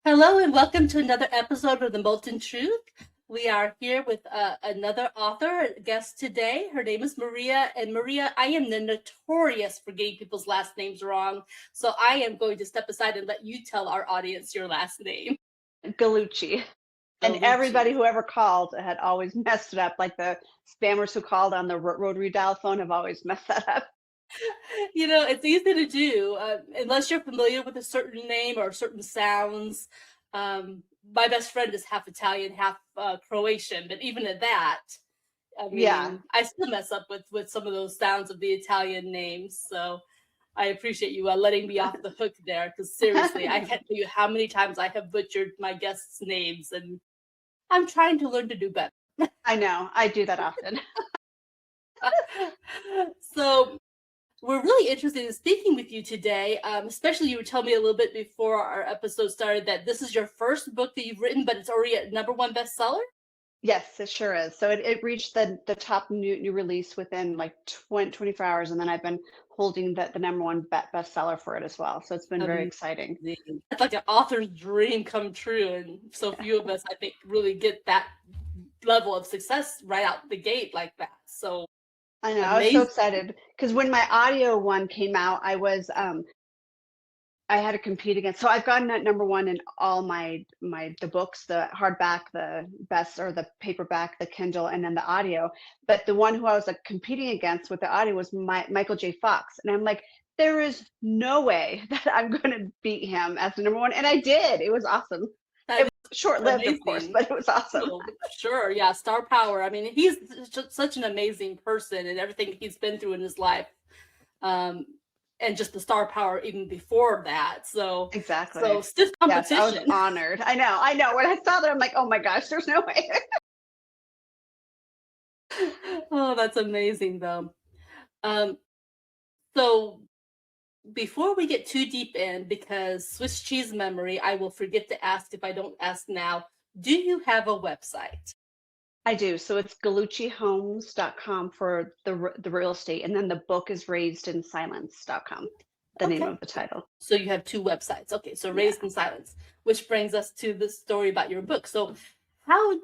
Hello and welcome to another episode of the Molten Truth. We are here with another author guest today. Her name is Maria, and Maria, I am the notorious for getting people's last names wrong, so I am going to step aside and let you tell our audience your last name. Gallucci. And everybody Gallucci. who ever called had always messed it up. Like the spammers who called on the rotary dial phone have always messed that up. You know, it's easy to do unless you're familiar with a certain name or certain sounds. My best friend is half Italian, half Croatian, but even at that, I Yeah, mean, I still mess up with some of those sounds of the Italian names. So I appreciate you letting me off the hook there, because seriously, I can't tell you how many times I have butchered my guests' names, and I'm trying to learn to do better. I know. I do that often. So we're really interested in speaking with you today. Especially, you were telling me a little bit before our episode started that this is your first book that you've written, but it's already a #1 bestseller. Yes, it sure is. So it reached the top new release within like 24 hours, and then I've been holding the number one bestseller for it as well. So it's been very Amazing. exciting. It's like an author's dream come true, and so few of us, I think, really get that level of success right out the gate like that. So I know. I was so amazing. excited because when my audio one came out, I had to compete against. So I've gotten at number one in all the books, the hardback, the best or the paperback, the Kindle, and then the audio. But the one who I was like competing against with the audio was Michael J. Fox, and I'm like, there is no way that I'm going to beat him as the number one, and I did. It was awesome. It That was short is lived, of course, amazing. but it was awesome. Oh, sure, yeah, star power. I mean, he's such an amazing person, and everything he's been through in his life, um, and just the star power even before that. So Exactly. stiff Yes, I was competition. honored. I know. I know. When I saw that, I'm like, oh my gosh, there's no way. Oh, that's amazing, though. Um, so before we get too deep in, because Swiss cheese memory, I will forget to ask if I don't ask now. Do you have a website? I do. So it's galluccihomes.com for the real estate, and then the book is raisedinsilence.com, the name Okay. of the title. So you have two websites. Okay, so Yeah. Raised in Silence, which brings us to the story about your book. So how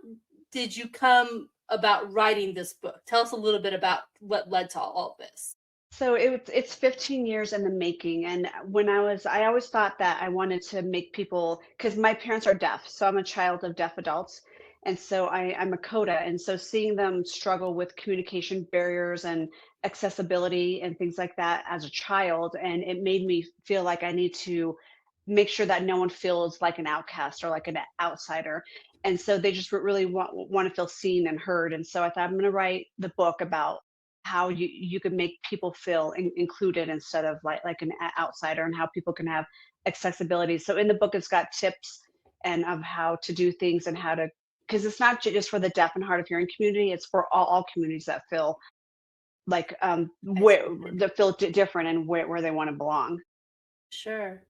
did you come about writing this book? Tell us a little bit about what led to all of this. So it's 15 years in the making. And I always thought that I wanted to make people, because my parents are deaf, so I'm a child of deaf adults. And so I'm a CODA. And so seeing them struggle with communication barriers and accessibility and things like that as a child, and it made me feel like I need to make sure that no one feels like an outcast or like an outsider. And so they just really want to feel seen and heard. And so I thought I'm going to write the book about how you can make people feel included instead of like an outsider, and how people can have accessibility. So in the book, it's got tips and of how to do things and how to, because it's not just for the deaf and hard of hearing community, it's for all communities that feel like where Isolated. that feel different and where they want to belong. Sure.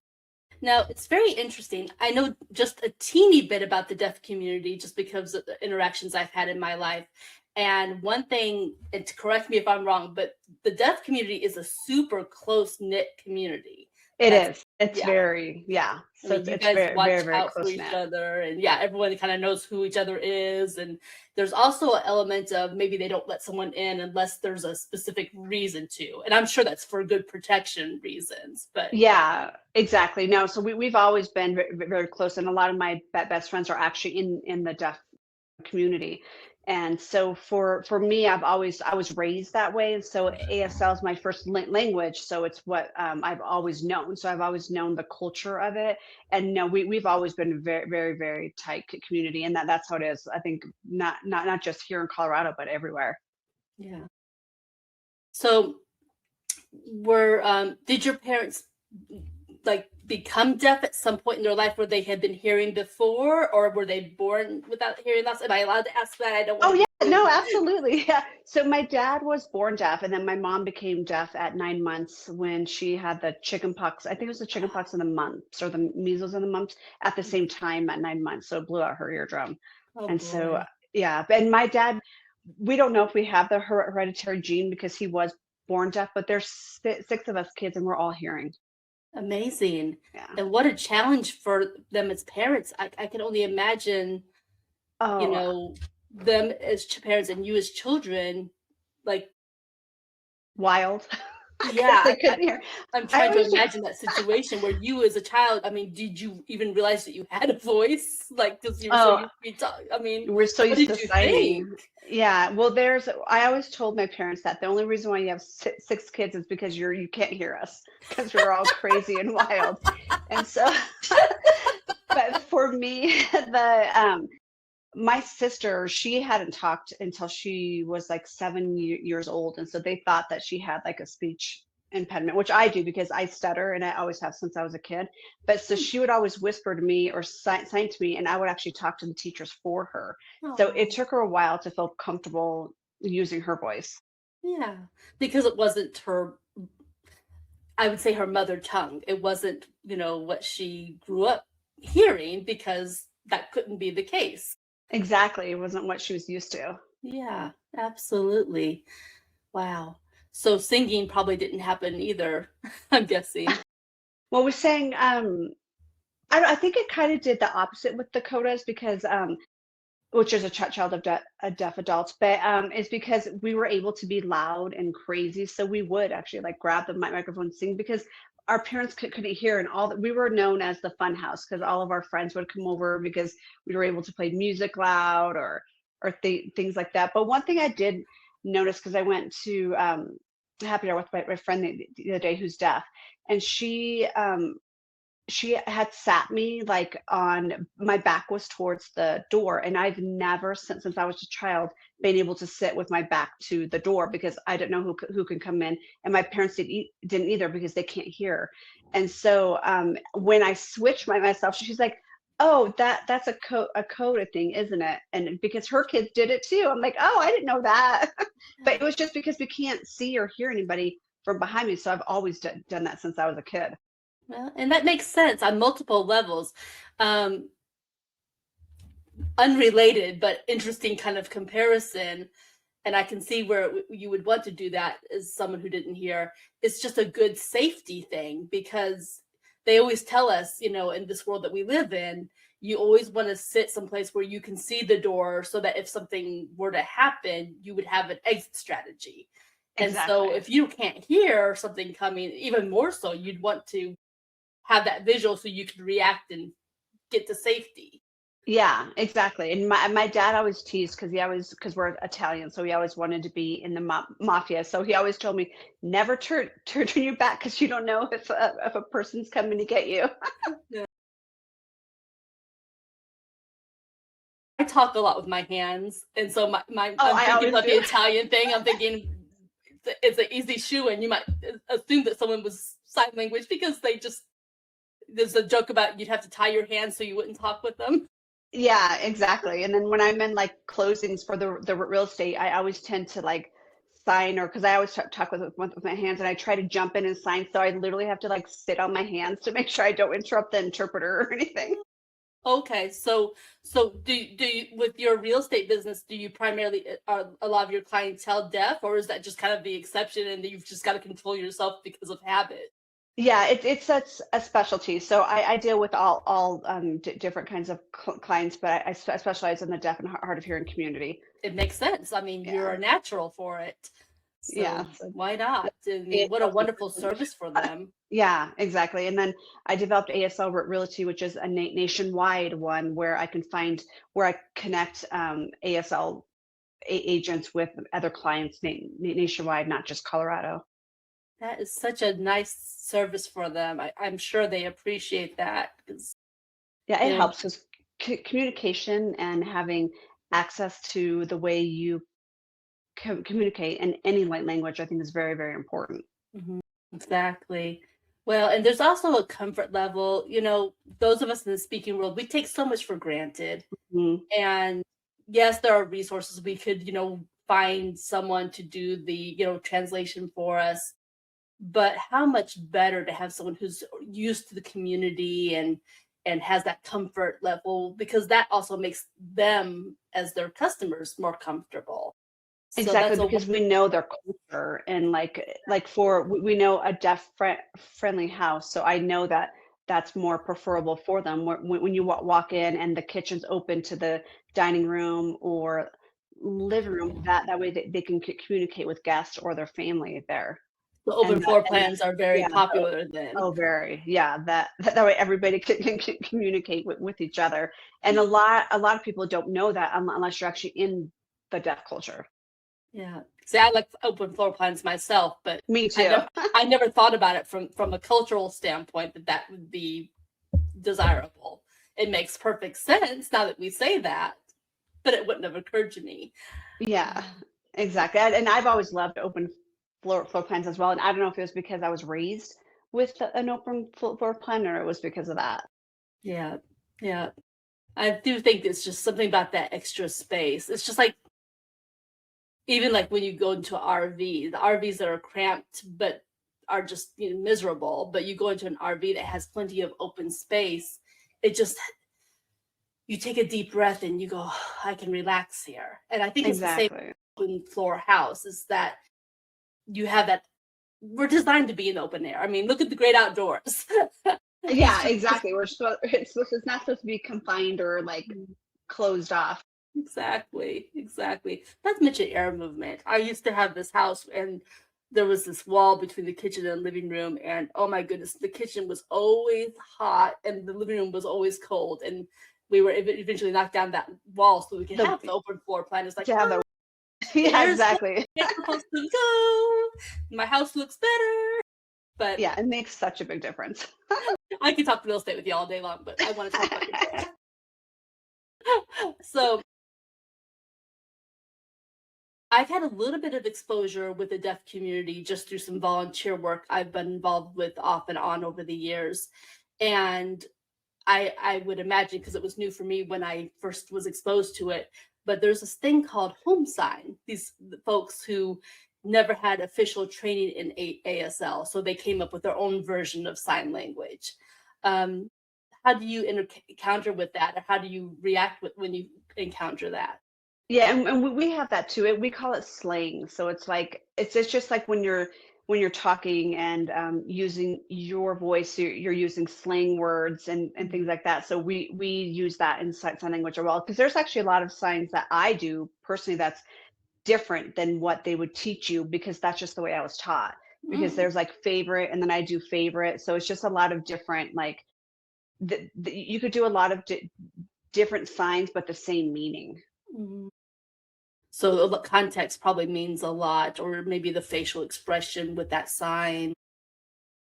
Now, it's very interesting. I know just a teeny bit about the deaf community just because of the interactions I've had in my life. And one thing, and to correct me if I'm wrong, but the deaf community is a super close knit community. It That's, is. It's yeah. very, yeah. I So mean, it's you it's guys very watch very very out for close each knit. other, and yeah, everyone kind of knows who each other is. And there's also an element of maybe they don't let someone in unless there's a specific reason to. And I'm sure that's for good protection reasons, but Yeah, exactly. No, so we've always been very close, and a lot of my best friends are actually in the deaf community. And so for me, I was raised that way, and so ASL is my first language, so it's what I've always known. So I've always known the culture of it, and no, we've always been a very tight community, and that's how it is. I think not just here in Colorado, but everywhere. yeah. So were did your parents like become deaf at some point in their life where they had been hearing before, or were they born without hearing loss? Am I allowed to ask that? I don't want Oh to be yeah, rude. no, absolutely. Yeah. So my dad was born deaf, and then my mom became deaf at 9 months when she had the chicken pox. I think it was the chicken pox and the mumps, or the measles and the mumps at the same time at 9 months. So it blew out her eardrum. Oh And so, boy. yeah, and my dad, we don't know if we have the hereditary gene because he was born deaf, but there's six of us kids and we're all hearing. Amazing. Yeah. And what a challenge for them as parents. I can only imagine, you Oh, know, them as parents and you as children, like, wild. Because yeah, they couldn't hear. I'm I trying to always imagine that situation where you as a child, I mean, did you even realize that you had a voice? Like, because you were so oh, used to be talk I mean, we're so what used did to you think? signing. Yeah, well, I always told my parents that the only reason why you have 6 kids is because you can't hear us because 'cause we're all crazy and wild. And so but for me, my sister, she hadn't talked until she was like 7 years old. And so they thought that she had like a speech impediment, which I do because I stutter and I always have since I was a kid. But so Hmm. she would always whisper to me or sign to me, and I would actually talk to the teachers for her. So it Oh, took her a while to feel comfortable using her voice. yeah. Because it wasn't her, I would say her mother tongue. It wasn't, what she grew up hearing because that couldn't be the case. Exactly. It wasn't what she was used to. Yeah, absolutely. Wow. So singing probably didn't happen either, I'm guessing. Well, we're saying, I think it kind of did the opposite with the CODAs because which is a child of deaf adults, but it's because we were able to be loud and crazy. So we would actually like grab the microphone and sing because our parents couldn't hear, and all that we were known as the fun house because all of our friends would come over because we were able to play music loud or things like that. But one thing I did notice because I went to happy hour with my friend the other day who's deaf, and she had sat me like on my back was towards the door, and I've never since I was a child been able to sit with my back to the door because I don't know who can come in, and my parents didn't either because they can't hear. And so when I switched myself, she's like, oh, that's a coda thing, isn't it? And because her kids did it too, I'm like, oh, I didn't know that. But it was just because we can't see or hear anybody from behind me, so I've always done that since I was a kid. Well, and that makes sense on multiple levels. Um, Unrelated but interesting kind of comparison, and I can see where you would want to do that as someone who didn't hear. It's just a good safety thing because they always tell us, in this world that we live in, you always want to sit someplace where you can see the door so that if something were to happen, you would have an exit strategy. And so Exactly. if you can't hear something coming, even more so, you'd want to have that visual so you can react and get to safety. Yeah, exactly. And my dad always teased because he always because we're Italian, so he always wanted to be in the mafia. So he always told me never turn your back because you don't know if a person's coming to get you. Yeah. I talk a lot with my hands, and so Oh, I'm I thinking always about the do. Italian thing. I'm thinking it's an easy shoe, and you might assume that someone was sign language because there's a joke about you'd have to tie your hands so you wouldn't talk with them. Yeah, exactly. And then when I'm in like closings for the real estate, I always tend to like sign or because I always talk with my hands and I try to jump in and sign. So I literally have to like sit on my hands to make sure I don't interrupt the interpreter or anything. Okay, so do you, with your real estate business, do you primarily are a lot of your clientele deaf, or is that just kind of the exception and you've just got to control yourself because of habit? Yeah, it's a specialty. So I deal with all different kinds of clients, but I specialize in the deaf and hard of hearing community. It makes sense. I mean, you're Yeah, a natural for it. yeah. So So why not? I mean, what a ASL wonderful services. service for them. Yeah, exactly. And then I developed ASL Realty, which is a nationwide one where I can find where I connect ASL agents with other clients nationwide, not just Colorado. That is such a nice service for them. I'm sure they appreciate that because, Yeah, it you know, helps because communication and having access to the way you communicate in any light language, I think is very, very important. mhm, exactly. Well, and there's also a comfort level, those of us in the speaking world, we take so much for granted. Mm, And yes, there are resources. We could, find someone to do the, translation for us. But how much better to have someone who's used to the community and has that comfort level because that also makes them as their customers more comfortable. So Exactly, that's a because we know their culture and we know a deaf friendly house, so I know that that's more preferable for them. When you walk in and the kitchen's open to the dining room or living room, that way they can communicate with guests or their family there. the open floor And that, plans are very yeah, popular then. oh, very, yeah, that way everybody can communicate with each other. And a lot of people don't know that unless you're actually in the deaf culture. Yeah. See, I like open floor plans myself, but Me I too. never I never thought about it from a cultural standpoint that that would be desirable. It makes perfect sense now that we say that, but it wouldn't have occurred to me. Yeah, exactly. And I've always loved open floor plans as well. And I don't know if it was because I was raised with an open floor plan or it was because of that. Yeah. Yeah. I do think it's just something about that extra space. It's just like even like when you go into an RV, the RVs that are cramped but are just miserable, but you go into an RV that has plenty of open space, it just you take a deep breath and you go, "Oh, I can relax here." And I think it's the same Exactly. open floor house is that you have that we're designed to be in open air. I mean, look at the great outdoors. It's Yeah, just exactly. It's not supposed to be confined or like closed off. exactly, exactly. Not to mention air movement. I used to have this house and there was this wall between the kitchen and living room, and oh my goodness, the kitchen was always hot and the living room was always cold. And we were eventually knocked down that wall so we could The have the open floor plan. It's like, to have oh, the yeah, here's where exactly. it's supposed to go. My house looks better. But Yeah, it makes such a big difference. I could talk real estate with you all day long, but I want to talk about your book. So I've had a little bit of exposure with the deaf community just through some volunteer work I've been involved with off and on over the years. And I would imagine because it was new for me when I first was exposed to it, but there's this thing called home sign. These folks who never had official training in ASL, so they came up with their own version of sign language. Um, how do you encounter with that, or how do you react when you encounter that? Yeah, and we have that too. We call it slang. So it's like it's just like when you're talking and using your voice, you're using slang words and things like that. So we use that in sign language as well. Because there's actually a lot of signs that I do personally that's different than what they would teach you because that's just the way I was taught. Because Mm. there's like favorite, and then I do favorite. So it's just a lot of different like you could do a lot of different signs, but the same meaning. Mhm. So the context probably means a lot, or maybe the facial expression with that sign.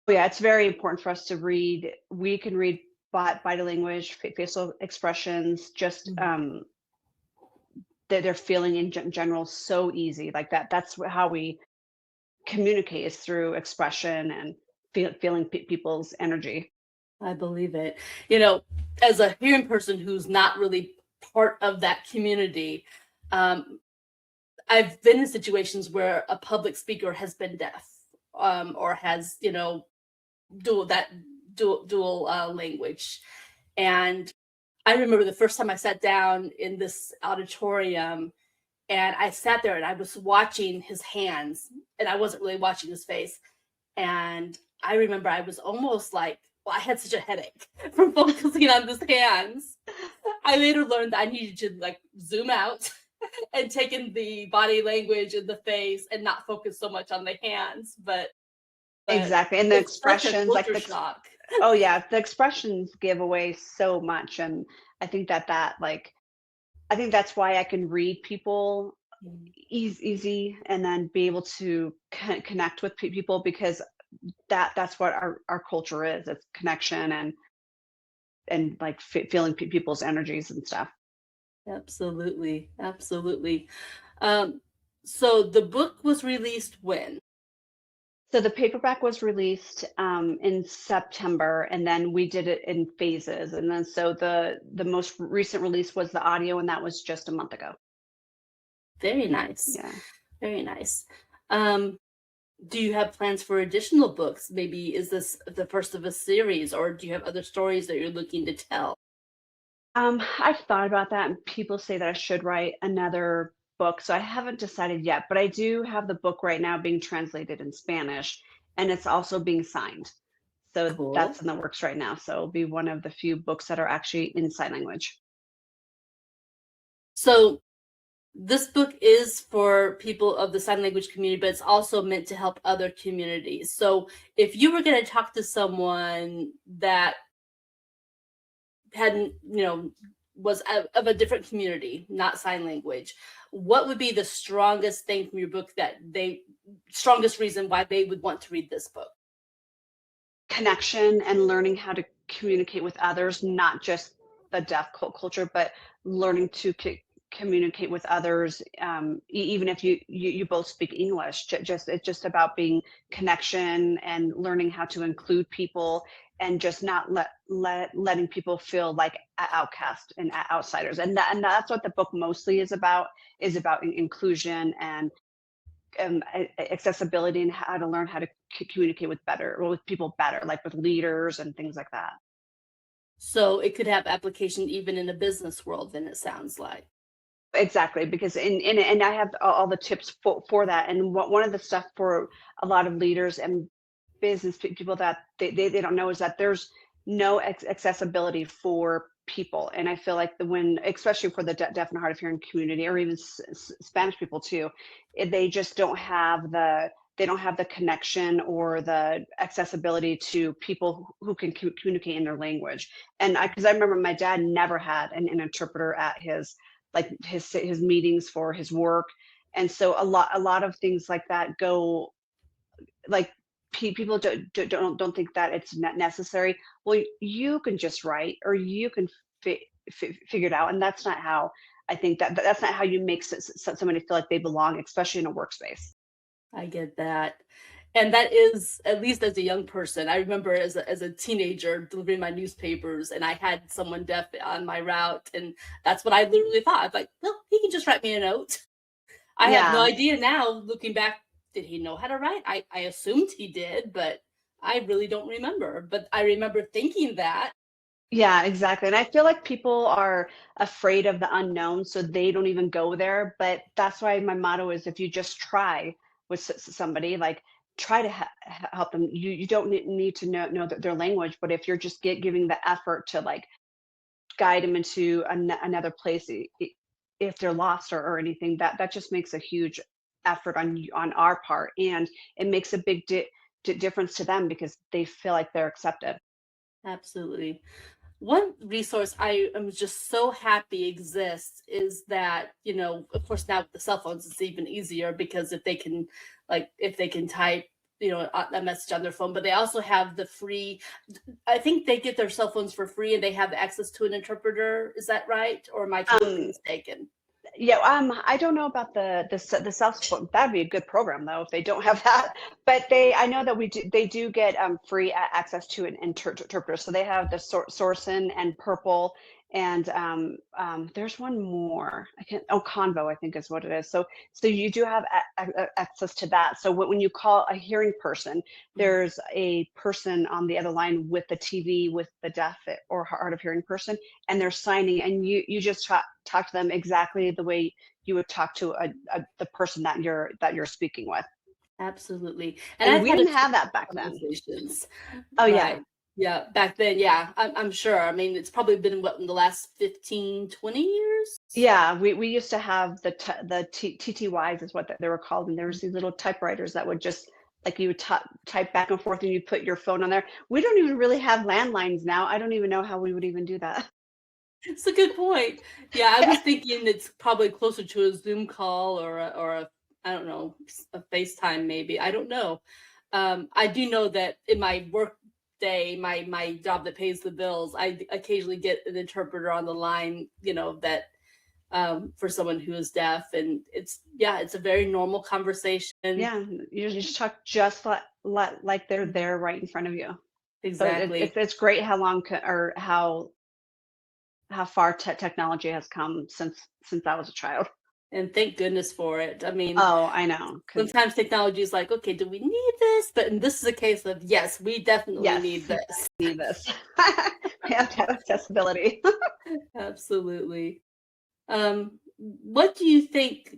Yeah, it's very important for us to read. We can read body language, facial expressions, just Mhm. that they're feeling in general so easy. Like that. That's how we communicate is through expression and feeling people's energy. I believe it. You know, as a hearing person who's not really part of that community, um, I've been in situations where a public speaker has been deaf, or has, dual that dual language. And I remember the first time I sat down in this auditorium and I sat there and I was watching his hands and I wasn't really watching his face. And I remember I was almost like, well, I had such a headache from focusing on his hands. I later learned that I needed to like zoom out and take in the body language and the face and not focus so much on the hands. But Exactly, and the it's such a expressions, like culture the shock. oh yeah, the expressions give away so much, and I think that like I think that's why I can read people Mm, easy and then be able to connect with people because that's what our culture is. It's connection and like feeling people's energies and stuff. absolutely, absolutely. Um, so the book was released when? So the paperback was released in September, and then we did it in phases. And then so the most recent release was the audio, and that was just a month ago. Very nice, Yeah. very nice. Um, do you have plans for additional books? Maybe is this the first of a series, or do you have other stories that you're looking to tell? I've thought about that, and people say that I should write another. book, so I haven't decided yet, but I do have the book right now being translated in Spanish, and it's also being signed. So Cool. that's in the works right now. So it'll be one of the few books that are actually in sign language. So this book is for people of the sign language community, but it's also meant to help other communities. So if you were going to talk to someone that hadn't, was of a different community, not sign language, what would be the strongest thing from your book strongest reason why they would want to read this book? Connection and learning how to communicate with others, not just the deaf culture, but learning to communicate with others, even if you both speak English. It's just about being connection and learning how to include people, and just not letting people feel like outcast and outsiders. And that's what the book mostly is about inclusion and accessibility, and how to learn how to communicate with people better, like with leaders and things like that. So it could have application even in the business world, then it sounds like. Exactly, because and I have all the tips for that. And one of the stuff for a lot of leaders and business people that they don't know is that there's no accessibility for people. And I feel like when, especially for the deaf and hard of hearing community, or even Spanish people too, they just they don't have the connection or the accessibility to people who can communicate in their language. And because I remember my dad never had an interpreter at his meetings for his work. And so a lot of things like that go, like, people don't think that it's not necessary. Well, you can just write, or you can figure it out. And that's not how, I think that's not how you make somebody feel like they belong, especially in a workspace. I get that. And that is, at least as a young person, I remember as a teenager delivering my newspapers, and I had someone deaf on my route, and that's what I literally thought. I was like, well, he can just write me a note. I have no Yeah. idea now, looking back, did he know how to write? I assumed he did, but I really don't remember. But I remember thinking that. Yeah, exactly. And I feel like people are afraid of the unknown, so they don't even go there. But that's why my motto is, if you just try with somebody, like, try to help them. You don't need to know their language, but if you're just giving the effort to, like, guide them into another place, if they're lost, or anything, that just makes a huge effort on our part, and it makes a big difference to them, because they feel like they're accepted. Absolutely. One resource I am just so happy exists is that, of course, now with the cell phones, it's even easier because if they can type, a message on their phone, but they also have the free, I think they get their cell phones for free and they have access to an interpreter. Is that right? Or am I completely Um, mistaken? Yeah, I don't know about the self support. That'd be a good program though if they don't have that. But I know that they do get free access to an interpreter. So they have the Sourcen and Purple, and there's one more. I can't. Oh, Convo, I think is what it is. So you do have access to that. So when you call a hearing person, Mhm. there's a person on the other line with the TV with the deaf or hard of hearing person, and they're signing, and you just talk to them exactly the way you would talk to the person that you're speaking with. Absolutely. And And I've we had a didn't few have that back then. conversations. Oh yeah. Right. Yeah. Back then, yeah, I'm sure. I mean, it's probably been what, in the last 15, 20 years? Yeah, we used to have the TTYs is what they were called, and there was these little typewriters that would just, like, you would type back and forth, and you put your phone on there. We don't even really have landlines now. I don't even know how we would even do that. It's a good point. Yeah, I was thinking it's probably closer to a Zoom call or a I don't know, a FaceTime maybe. I don't know. I do know that in my work day, my job that pays the bills, I occasionally get an interpreter on the line, that for someone who is deaf, and it's a very normal conversation. Yeah, you just talk just like they're Mhm. there right in front of you. So Exactly. it's great how long or how far technology has come since I was a child. And thank goodness for it. I mean, Oh, I know. Because sometimes technology is like, okay, do we need this? But and this is a case of yes, we definitely need yes, this. we need this. We have to have accessibility. Absolutely. Um, what do you think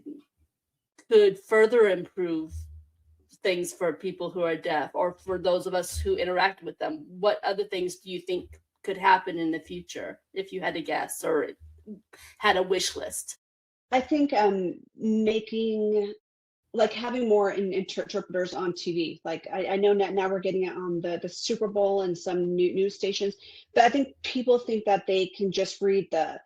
could further improve things for people who are deaf, or for those of us who interact with them? What other things do you think could happen in the future, if you had to guess or had a wish list? I think making like having more interpreters on TV. Like I know now we're getting it on the Super Bowl and some news stations, but I think people think that they can just read the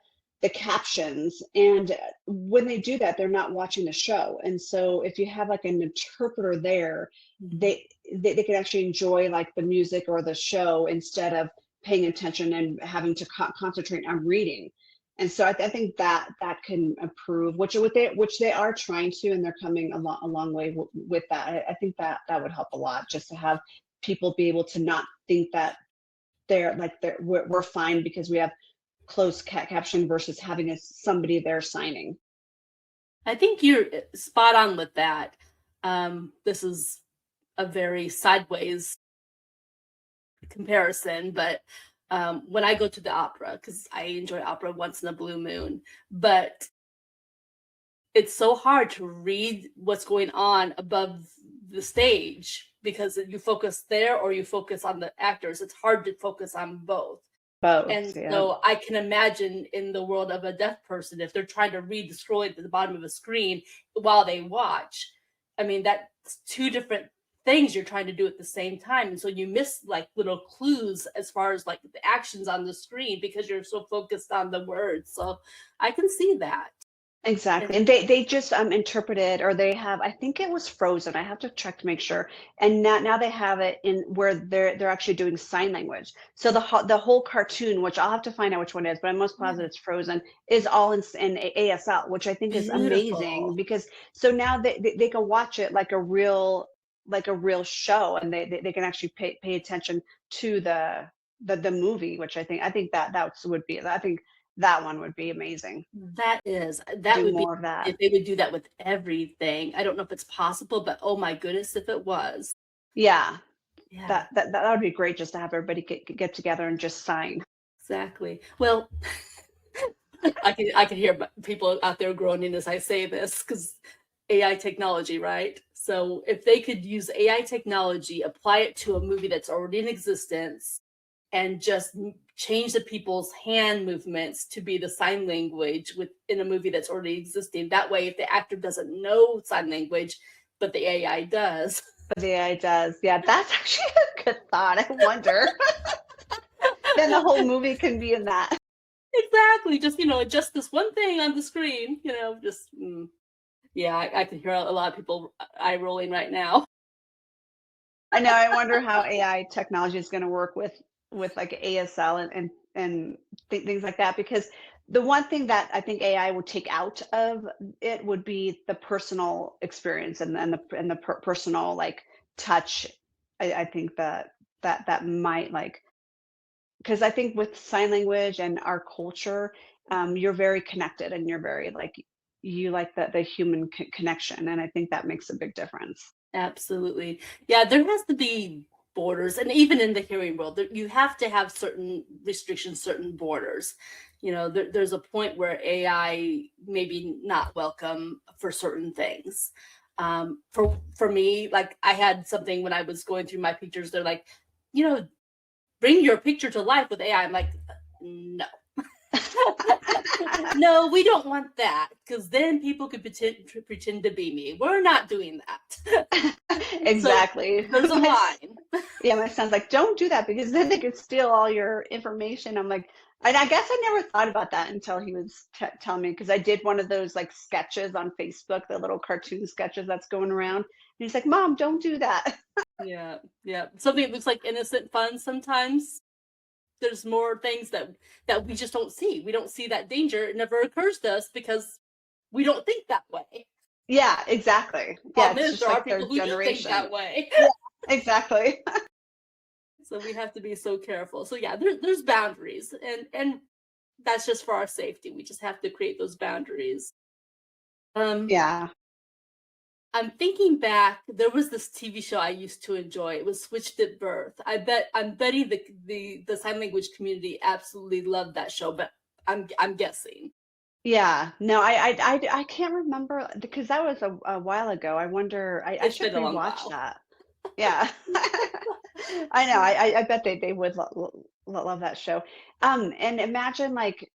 captions, and when they do that, they're not watching the show. And so if you have like an interpreter there, Mhm. they can actually enjoy like the music or the show instead of paying attention and having to concentrate on reading. And so I think that that can improve, which they are trying to, and they're coming a long way with that. I think that that would help a lot, just to have people be able to not think that we're fine because we have closed caption versus having somebody there signing. I think you're spot on with that. This is a very sideways comparison, but when I go to the opera, because I enjoy opera once in a blue moon, but it's so hard to read what's going on above the stage because you focus there or you focus on the actors. It's hard to focus on both. And Both, yeah. so I can imagine in the world of a deaf person, if they're trying to read the scroll at the bottom of a screen while they watch, I mean, that's two different things you're trying to do at the same time. And so you miss like little clues as far as like the actions on the screen because you're so focused on the words. So I can see that. Exactly. And And they just interpreted, or they have, I think it was Frozen. I have to check to make sure. And now they have it in where they're actually doing sign language. So the whole cartoon, which I'll have to find out which one it is, but I'm most yeah, positive it's Frozen, is all in ASL, which I think is amazing, beautiful. because so now they can watch it like a real show, and they can actually pay attention to the movie, which I think that would be, I think that one would be amazing. That Do would be, more of that. if they would do that with everything. I don't know if it's possible, but oh my goodness, if it was. Yeah, Yeah, that would be great, just to have everybody get together and just sign. exactly. Well, I can hear people out there groaning as I say this because AI technology, right? So if they could use AI technology, apply it to a movie that's already in existence, and just change the people's hand movements to be the sign language within a movie that's already existing. That way, if the actor doesn't know sign language, but the AI does. But the AI does. Yeah, that's actually a good thought. I wonder. Then the whole movie can be in that. Exactly. Just, adjust this one thing on the screen, just, yeah, I can hear a lot of people eye rolling right now. I know. I wonder how AI technology is going to work with like ASL and things like that. Because the one thing that I think AI would take out of it would be the personal experience, and the personal like touch. I think that might, like, because I think with sign language and our culture, you're very connected, and you're very like, you like the human connection, and I think that makes a big difference. Absolutely. Yeah, there has to be borders. And even in the hearing world, you have to have certain restrictions, certain borders. There's a point where AI maybe not welcome for certain things. For me, like I had something when I was going through my pictures, they're like, you know, bring your picture to life with AI. I'm like, no. No, we don't want that because then people could pretend to be me. We're not doing that. So Exactly. there's a line. Yeah, my son's like, don't do that, because then they could steal all your information. I'm like, I guess I never thought about that until he was telling me, because I did one of those like sketches on Facebook, the little cartoon sketches that's going around. And he's like, Mom, don't do that. Yeah, yeah. Something that looks like innocent fun sometimes. There's more things that we just don't see. We don't see that danger. It never occurs to us because we don't think that way. Yeah, exactly. Yeah, Problem it's is, just there are like their people who do think generation. that way. Yeah, exactly. So we have to be so careful. So yeah, there's boundaries, and that's just for our safety. We just have to create those boundaries. Um, Yeah. I'm thinking back. There was this TV show I used to enjoy. It was Switched at Birth. I'm betting the sign language community absolutely loved that show, but I'm guessing. Yeah. No, I can't remember because that was a while ago. I wonder, I It's should been a long rewatch while. that. Yeah. I know. I bet they would love that show. And imagine like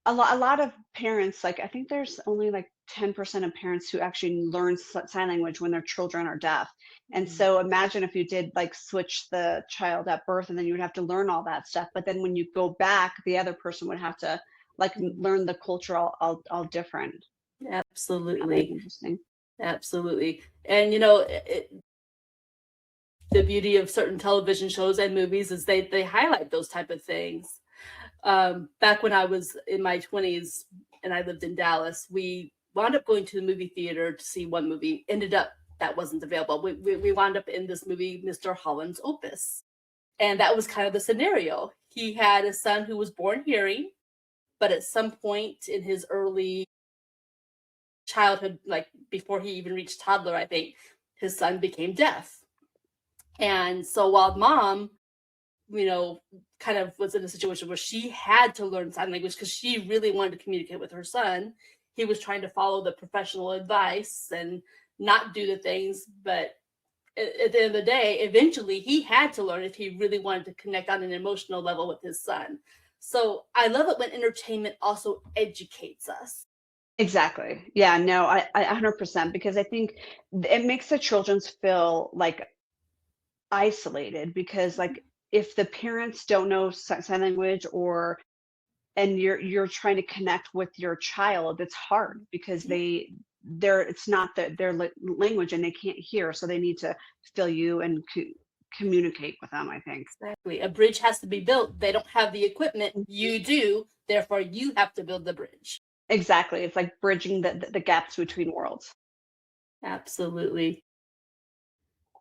a lot of parents, like I think there's only like 10% of parents who actually learn sign language when their children are deaf. And Mm. so imagine if you did like switch the child at birth and then you would have to learn all that stuff. But then when you go back, the other person would have to like Mm. learn the culture all different. That might be Absolutely. interesting. Absolutely. And the beauty of certain television shows and movies is they highlight those type of things. Back when I was in my 20s and I lived in Dallas, we wound up going to the movie theater to see one movie. Ended up that wasn't available. We wound up in this movie, Mr. Holland's Opus. And that was kind of the scenario. He had a son who was born hearing, but at some point in his early childhood, like before he even reached toddler, I think, his son became deaf. And so while mom, you know, kind of was in a situation where she had to learn sign language because she really wanted to communicate with her son, he was trying to follow the professional advice and not do the things. But at the end of the day, eventually he had to learn if he really wanted to connect on an emotional level with his son. So I love it when entertainment also educates us. Exactly. Yeah, no, I 100% because I think it makes the children's feel like isolated because like if the parents don't know sign language or and you're trying to connect with your child, it's hard because Yeah, they're it's not their language and they can't hear, so they need to feel you and communicate with them, I think. exactly. A bridge has to be built. They don't have the equipment. Mhm. You do. Therefore, you have to build the bridge. Exactly. It's like bridging the gaps between worlds. Absolutely.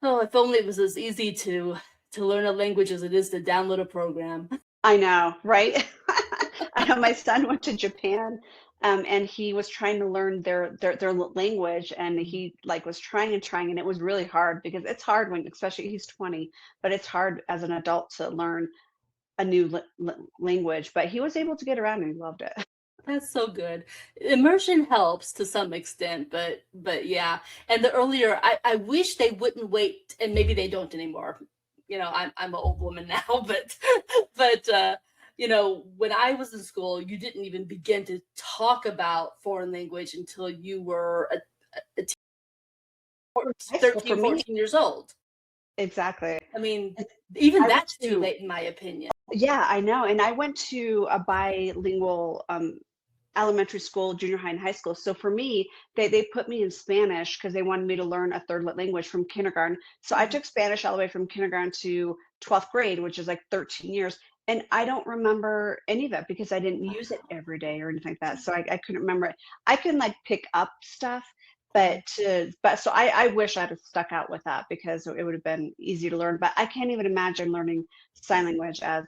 Oh, if only it was as easy to learn a language as it is to download a program. I know, right? I know my son went to Japan, and he was trying to learn their language, and he like was trying and trying, and it was really hard because it's hard when, especially he's 20, but it's hard as an adult to learn a new language. But he was able to get around and he loved it. That's so good. Immersion helps to some extent, but yeah. And the earlier, I wish they wouldn't wait, and maybe they don't anymore. I'm an old woman now, but when I was in school, you didn't even begin to talk about foreign language until you were a High school for 13, me, 14 years old. exactly. I mean, And even I went that's too to late in my opinion. yeah, I know, and I went to a bilingual elementary school, junior high, and high school. So for me, they put me in Spanish because they wanted me to learn a third language from kindergarten. So I Mhm. took Spanish all the way from kindergarten to 12th grade, which is like 13 years. And I don't remember any of it because I didn't use it every day or anything like that. So I couldn't remember it. I can like pick up stuff, Mhm. but so I wish I'd have stuck out with that because it would have been easy to learn. But I can't even imagine learning sign language as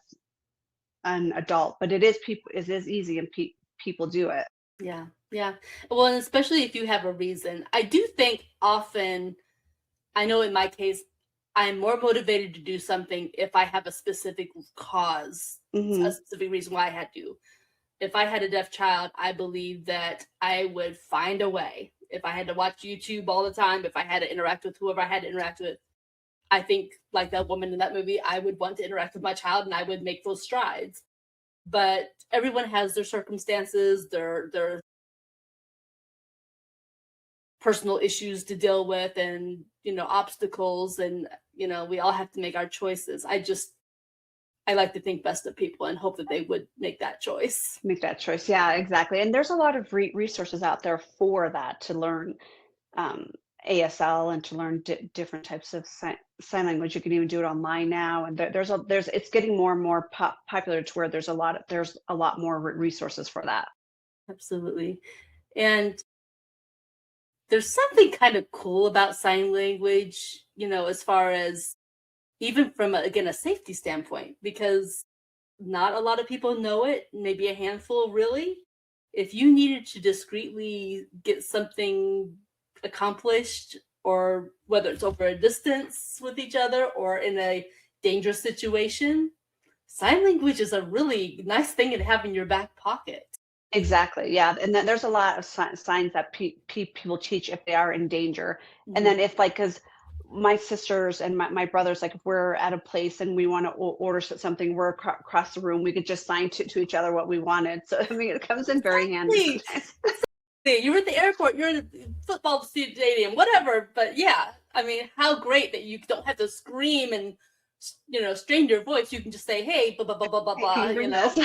an adult. But it is easy and people do it. Yeah, yeah. Well, and especially if you have a reason. I do think often, I know in my case, I'm more motivated to do something if I have a specific cause, a Hmm. specific reason why I had to. If I had a deaf child, I believe that I would find a way. If I had to watch YouTube all the time, if I had to interact with whoever I had to interact with, I think, like that woman in that movie, I would want to interact with my child and I would make those strides. But everyone has their circumstances, their personal issues to deal with, and obstacles, and we all have to make our choices. I like to think best of people and hope that they would make that choice. Make that choice. Yeah, exactly. And there's a lot of resources out there for that to learn um, ASL and to learn different types of sign language. You can even do it online now, and there's it's getting more and more popular to where there's a lot more resources for that. Absolutely. And there's something kind of cool about sign language, as far as even from again a safety standpoint, because not a lot of people know it, maybe a handful really. If you needed to discreetly get something accomplished, or whether it's over a distance with each other or in a dangerous situation, sign language is a really nice thing to have in your back pocket. Exactly, yeah, and then there's a lot of signs that people teach if they are in danger, and Mhm. then if, like, because my sisters and my brothers, like, if we're at a place and we wanna order something, we're across the room, we could just sign to each other what we wanted, so, I mean, it comes in very handy Exactly. sometimes. Exactly. You're at the airport, you're in a football stadium, whatever. But yeah, I mean, how great that you don't have to scream and strain your voice. You can just say, "Hey, blah blah blah blah blah "Hey, can blah." you bring this?"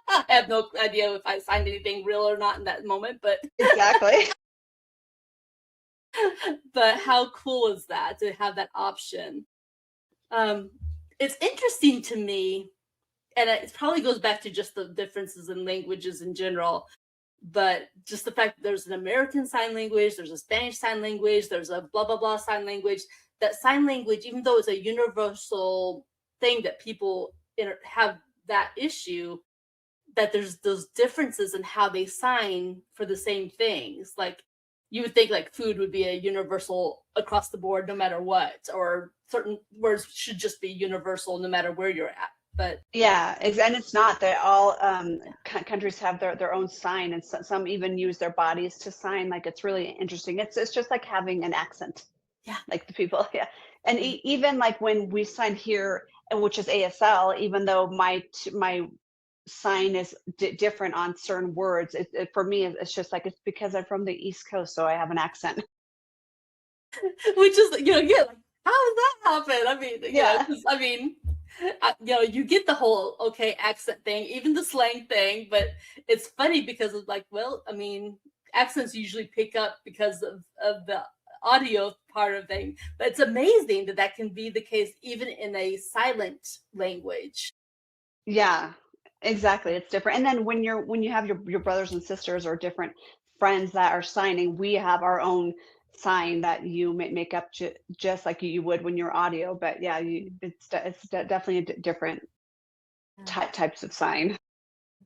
I have no idea if I signed anything real or not in that moment, but Exactly. but how cool is that to have that option? Um, it's interesting to me, and it probably goes back to just the differences in languages in general. But just the fact that there's an American sign language, there's a Spanish sign language, there's a blah blah blah sign language. That sign language, even though it's a universal thing that people have that issue, that there's those differences in how they sign for the same things. Like you would think like food would be a universal across the board no matter what, or certain words should just be universal no matter where you're at. But Yeah, and it's not. They all countries have their own sign, and some even use their bodies to sign. Like it's really interesting. It's just like having an accent, yeah, like the people. Yeah, and yeah. even like when we sign here, which is ASL, even though my sign is different on certain words, for me it's just like it's because I'm from the East Coast, so I have an accent. Which is, yeah, like, how does that happen? I mean, Yeah. 'cause, I mean, you get the whole okay accent thing, even the slang thing, but it's funny because it's like, well, I mean, accents usually pick up because of the audio part of thing, but it's amazing that that can be the case even in a silent language. Yeah, exactly. It's different. And then when you have your brothers and sisters or different friends that are signing, we have our own sign that you make up just like you would when you're audio. But yeah, definitely a different Yeah. types of sign.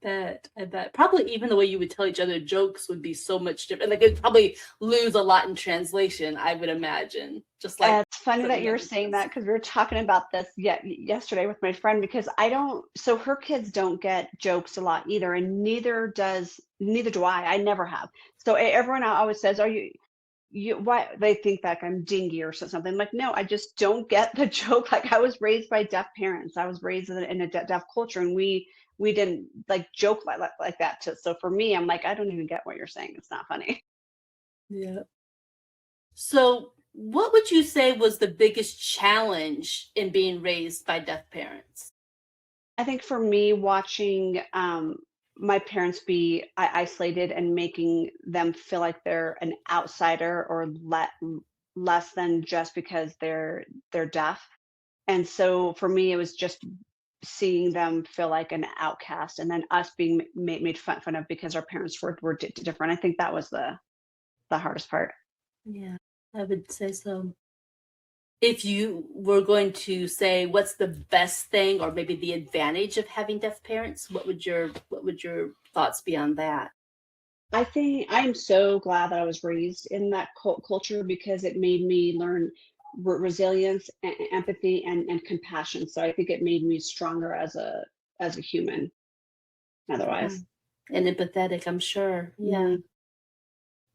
I bet. Probably even the way you would tell each other jokes would be so much different. Like it'd probably lose a lot in translation, I would imagine. Just like It's funny that certain you're saying languages. that because we were talking about this yesterday with my friend because I don't so her kids don't get jokes a lot either, and neither do I. I never have. So everyone always says, "Are you why?" They think like I'm dingy or something. I'm like, no, I just don't get the joke. Like I was raised by deaf parents. I was raised in a deaf culture, and we didn't like joke like that. So for me, I'm like, I don't even get what you're saying. It's not funny. Yeah. So, what would you say was the biggest challenge in being raised by deaf parents? I think for me, watching my parents be isolated and making them feel like they're an outsider or less than just because they're deaf. And so for me, it was just seeing them feel like an outcast, and then us being made fun of because our parents were different. I think that was the hardest part. Yeah, I would say so. If you were going to say what's the best thing or maybe the advantage of having deaf parents, what would your thoughts be on that? I think I'm so glad that I was raised in that culture because it made me learn resilience, empathy, and compassion. So I think it made me stronger as a human. Yeah. Otherwise, And empathetic, I'm sure. Yeah, Mhm.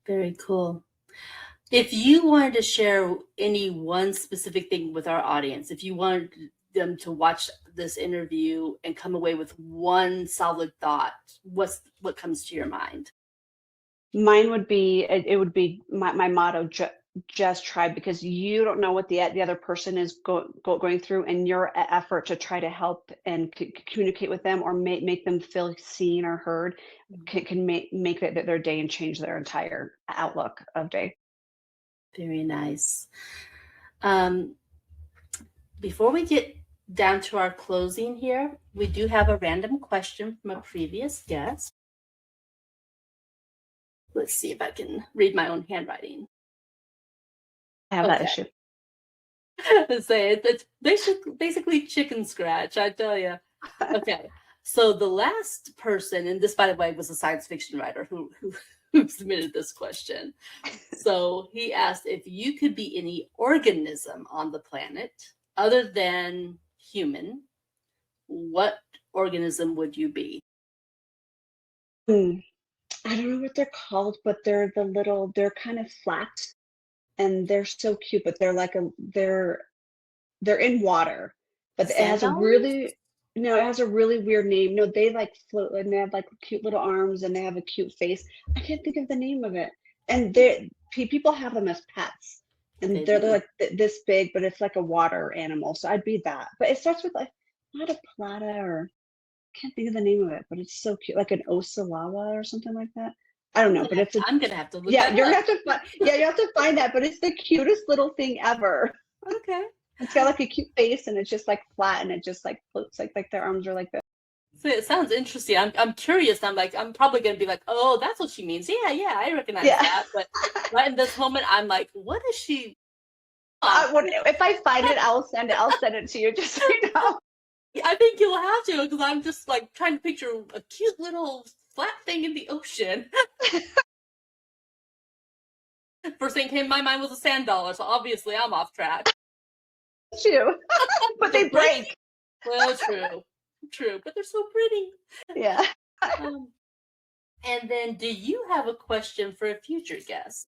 very cool. If you wanted to share any one specific thing with our audience, if you wanted them to watch this interview and come away with one solid thought, what comes to your mind? Mine would be it would be my motto. Just try because you don't know what the other person is going through, and your effort to try to help and communicate with them or make them feel seen or heard can make their day and change their entire outlook of day. Very nice. Um, Before we get down to our closing here, we do have a random question from a previous guest. Let's see if I can read my own handwriting. I have that Okay. issue. Say it's basically chicken scratch, I tell you. Okay. So the last person, and this, by the way, was a science fiction writer who submitted this question. So he asked if you could be any organism on the planet other than human, what organism would you be? Mm, I don't know what they're called, but they're kind of flat and they're so cute, but they're in water, but it Sand has a dollars? really no, it has a really weird name. No, they like float and they have like cute little arms and they have a cute face. I can't think of the name of it. And people have them as pets, and They they're do. like this big, but it's like a water animal. So I'd be that. But it starts with like not a plata or can't think of the name of it, but it's so cute, like an Osawawa or something like that. I don't know, but it's a I'm gonna have to look yeah. that You're gonna up. have to find yeah, you have to find that, but it's the cutest little thing ever. Okay. It's got like a cute face and it's just like flat and it just like floats like their arms are like this. So it sounds interesting. I'm curious. I'm probably gonna be like, oh, that's what she means. Yeah, I recognize Yeah. that. But right in this moment, I'm like, what is she? If I find it, I'll send it. I'll send it to you just so you know. I think you'll have to because I'm just like trying to picture a cute little flat thing in the ocean. First thing came to my mind was a sand dollar, so obviously I'm off track. Too. But they break. Well, true, but they're so pretty. Yeah. And then, do you have a question for a future guest?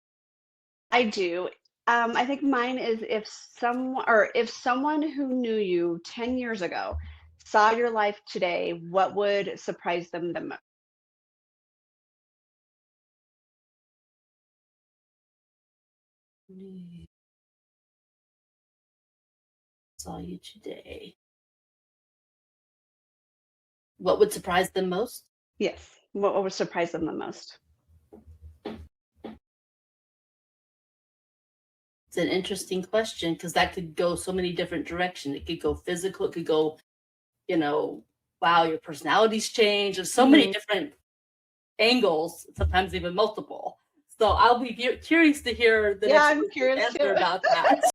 I do. I think mine is if someone who knew you 10 years ago saw your life today, what would surprise them the most? Saw you today. What would surprise them most? Yes. What would surprise them the most? It's an interesting question because that could go so many different directions. It could go physical. It could go, wow, your personality's changed. There's so many Mhm. different angles, sometimes even multiple. So I'll be curious to hear the Yeah, next I'm person's curious answer too. about that.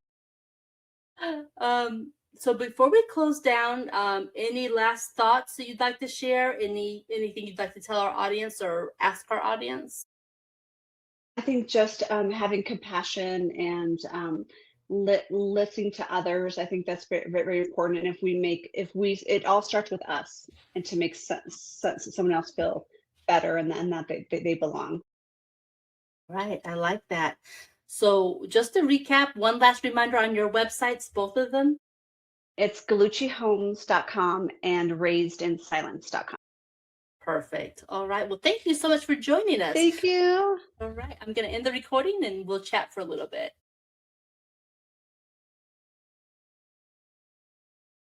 So before we close down, any last thoughts that you'd like to share? Anything you'd like to tell our audience or ask our audience? I think just having compassion and listening to others. I think that's very important. And it all starts with us, and to make sense someone else feel better, and that they belong. Right, I like that. So just to recap, one last reminder on your websites, both of them. It's galluccihomes.com and raisedinsilence.com. Perfect. All right. Well, thank you so much for joining us. Thank you. All right. I'm going to end the recording and we'll chat for a little bit.